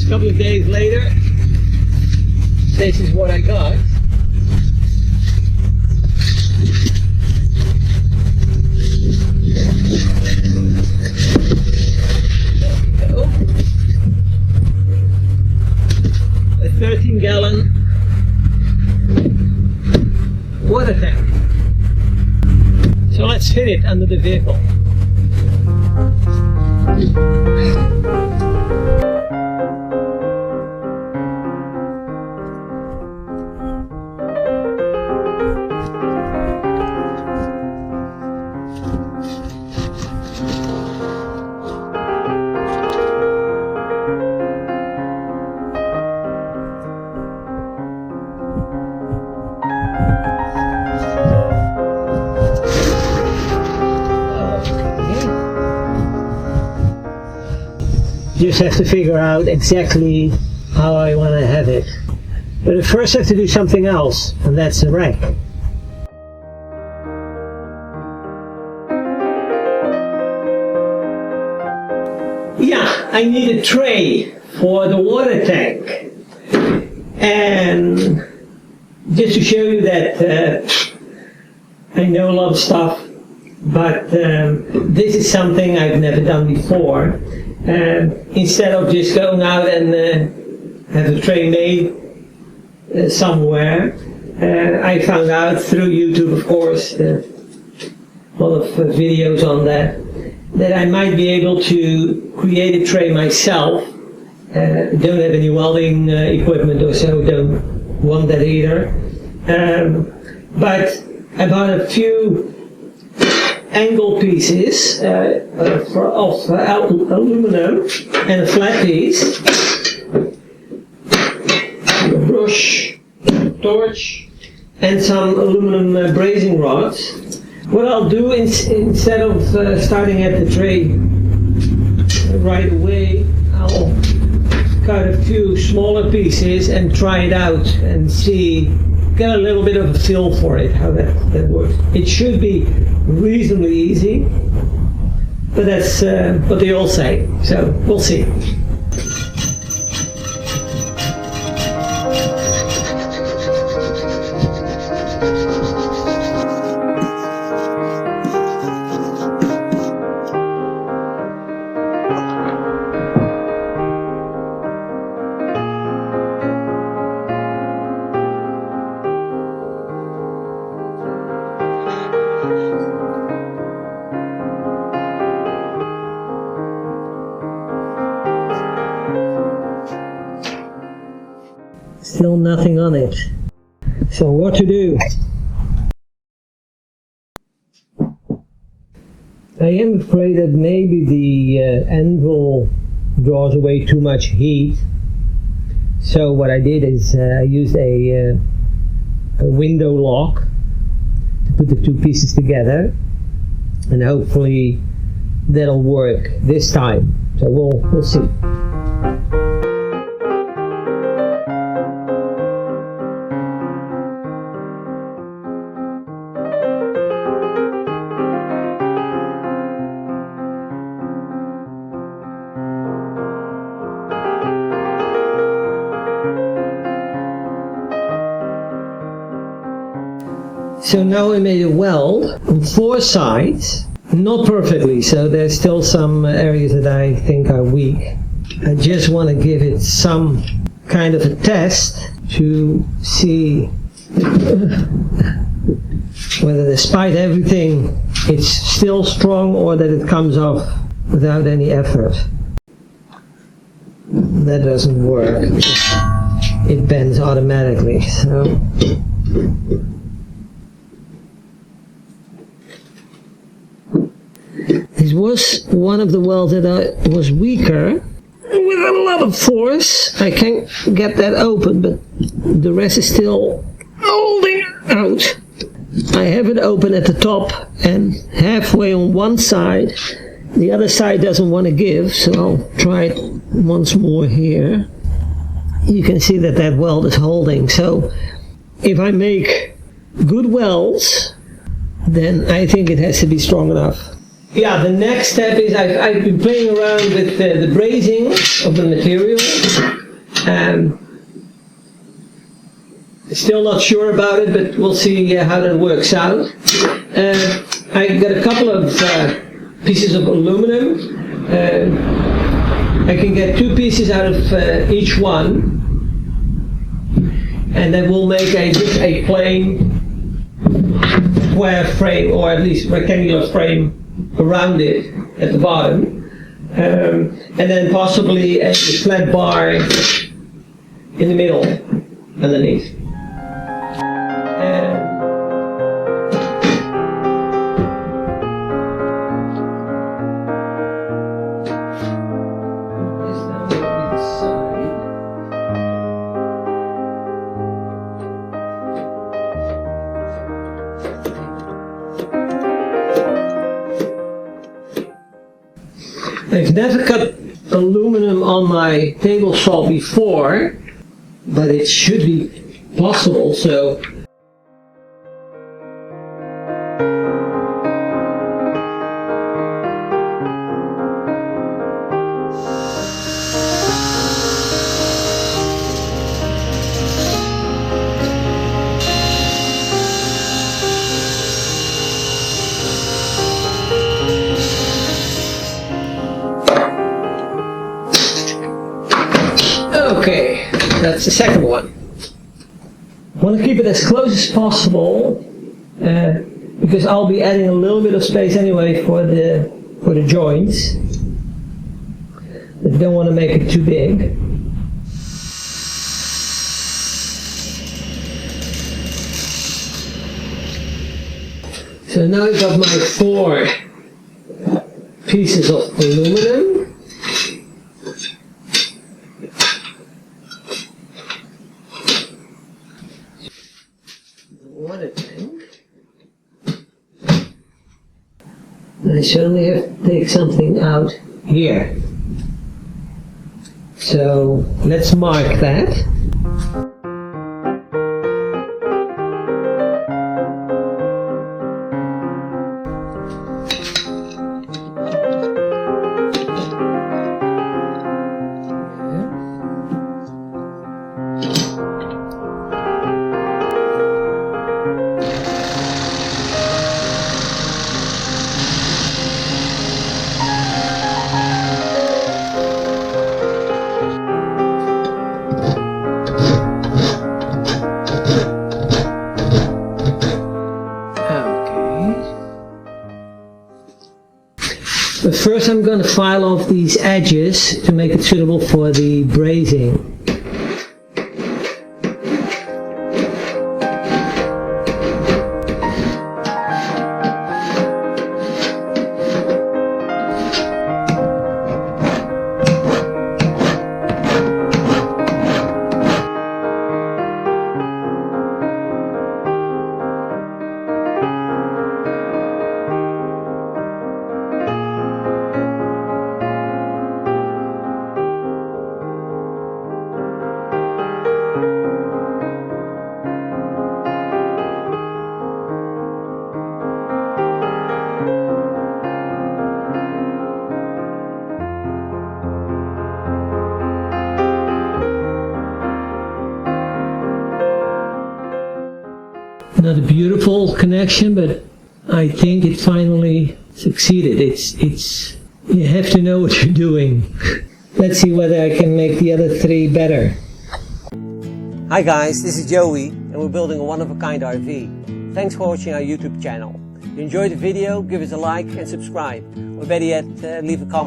A couple of days later, this is what I got. There we go. A 13-gallon water tank. So let's fit it under the vehicle. Just have to figure out exactly how I want to have it. But first I have to do something else, and that's the rack. Yeah, I need a tray for the water tank. And just to show you that I know a lot of stuff, but this is something I've never done before. Instead of just going out and have a tray made somewhere, I found out through YouTube, of course, a lot of videos on that I might be able to create a tray myself. Don't have any welding equipment or so, don't want that either. But I bought a few angle pieces of aluminum and a flat piece, a brush, a torch, and some aluminum brazing rods. What I'll do instead of starting at the tray right away, I'll cut a few smaller pieces and try it out and see, get a little bit of a feel for it, how that works. It should be reasonably easy, but that's what they all say, so we'll see. Still nothing on it. So what to do? I am afraid that maybe the anvil draws away too much heat. So what I did is I used a window lock to put the two pieces together, and hopefully that'll work this time. So we'll see. So now I made a weld on 4 sides, not perfectly, so there's still some areas that I think are weak. I just want to give it some kind of a test to see whether despite everything it's still strong or that it comes off without any effort. That doesn't work. It bends automatically, so this was one of the welds that was weaker. With a lot of force, I can get that open, but the rest is still holding out. I have it open at the top and halfway on one side. The other side doesn't want to give, so I'll try it once more here. You can see that that weld is holding. So if I make good welds, then I think it has to be strong enough. Yeah, the next step is I've been playing around with the brazing of the material. Still not sure about it, but we'll see how that works out. I got a couple of pieces of aluminum. I can get 2 pieces out of each one, and then we'll make a plain square frame, or at least rectangular frame around it at the bottom, and then possibly a flat bar in the middle underneath. I've never cut aluminum on my table saw before, but it should be possible, so. Okay, that's the second one. I want to keep it as close as possible because I'll be adding a little bit of space anyway for the joints. I don't want to make it too big. So now I've got my 4 pieces of aluminum. I certainly have to take something out here. So let's mark that. But first I'm going to file off these edges to make it suitable for the brazing. Not a beautiful connection, but I think it finally succeeded. It's you have to know what you're doing. Let's see whether I can make the other 3 better. Hi guys, this is Joey and we're building a one-of-a-kind RV. Thanks for watching our YouTube channel. If you enjoyed the video, give us a like and subscribe. Or better yet, leave a comment.